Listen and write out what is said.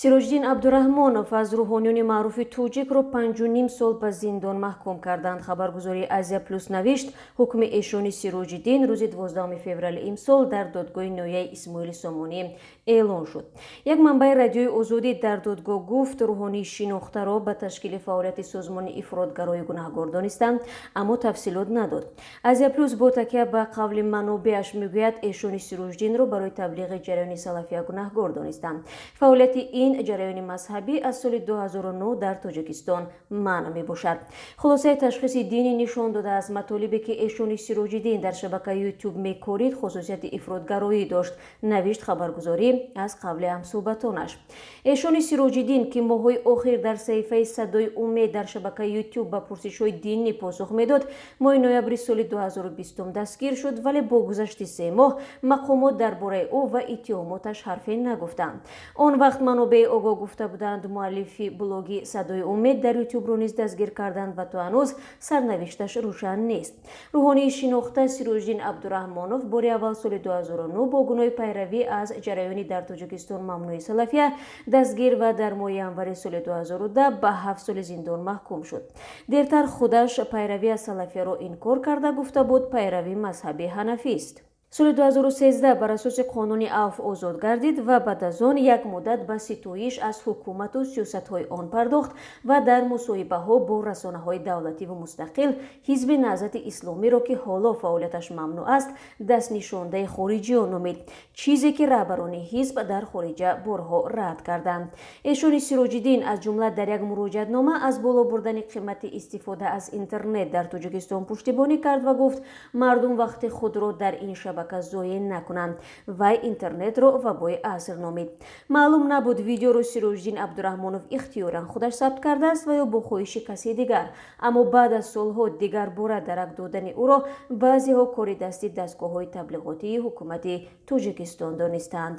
сироҷдин абдураҳмонов аз рӯҳониёни маъруфи тоҷикро 5.5 сол ба зиндон маҳкум карданд. Хабаргузори Азия Плюс навишт, ҳукми эшони Сироҷиддин рӯзи 12 феврали имсол дар додгоҳи ноҳияи Исмоили Сомонӣ эълон шуд. Як манбаи радиои Озодӣ дар додгоҳ гуфт, рӯҳонии шинохтаро ба ташкили фаъолияти созмони ифротгароӣ гунаҳкор донистанд, аммо тафсилот надод. Азия Плюс бо такя ба қавли манобеаш мегӯяд, эшони Сироҷдинро барои таблиғи ҷараёни салафия гунаҳкор донистанд. Фаъолияти ин ҷараёни мазҳабӣ аз соли 2009 дар Тоҷикистон манъ мебошад. Хулосаи ташхиси динӣ нишон додааст, матолибе ки эшони Сироҷиддин дар шабакаи YouTube мекорид хусусияти ифротгароӣ дошт, навишт хабаргузорӣ аз қавли ҳамсуҳбатонаш. Эшони Сироҷиддин ки моҳҳои охир дар саҳифаи Садои умед дар шабакаи YouTube ба пурсишҳои динӣ посух медод, моҳи ноябри соли 2020 дастгир шуд, вале бо гузашти 3 моҳ мақомот дар бораи ӯ ва иттиҳомоташ ҳарфе нагуфтанд. Он вақт манобеи огоҳ гуфта буданд, муаллифи блоги Садои умед дар YouTube-ро низ дастгир карданд ва то ҳанӯз сарнавишташ рӯшан нест. Рӯҳонии шинохта Сироҷдин Абдураҳмонов бори аввал соли 2009 бо гуноҳи пайравӣ аз ҷараёни дар Тоҷикистон мамнӯи салафия дастгир ва дар моҳи январи соли 2010 ба 7 соли зиндон маҳкум шуд. Дертар худаш пайравӣ аз салафияро инкор карда гуфта буд, пайрави мазҳаби ҳанафист. соли 2013 бар асоси қонуни Авф озод гардид ва баъд аз он як муддат ба ситоиш аз ҳукумату сиёсатҳои он пардохт ва дар мусоҳибаҳо бо расонаҳои давлативу мустақил ҳизби Наҳзати Исломиро, ки ҳоло фаъолияташ мамнӯъ аст, дастнишондаи хориҷиён номид, чизе ки раҳбарони ҳизб дар хориҷа борҳо рад карданд. Эшони Сироҷиддин аз ҷумла дар як муроҷиатнома аз боло бурдани қимати истифода аз интернет дар Тоҷикистон пуштибонӣ кард ва гуфт, мардум вақти худро дар ин шабака зоя накунанд. Вай интернетро вабои аср номид. Маълум набуд видеоро Сироҷдин Абдураҳмонов ихтиёран худаш сабт кардааст ва ё бо хоҳиши каси дигар, аммо баъд аз солҳо дигар бора дарак додани ӯро баъзеҳо кори дасти дастгоҳҳои таблиғотии ҳукумати Тоҷикистон донистанд.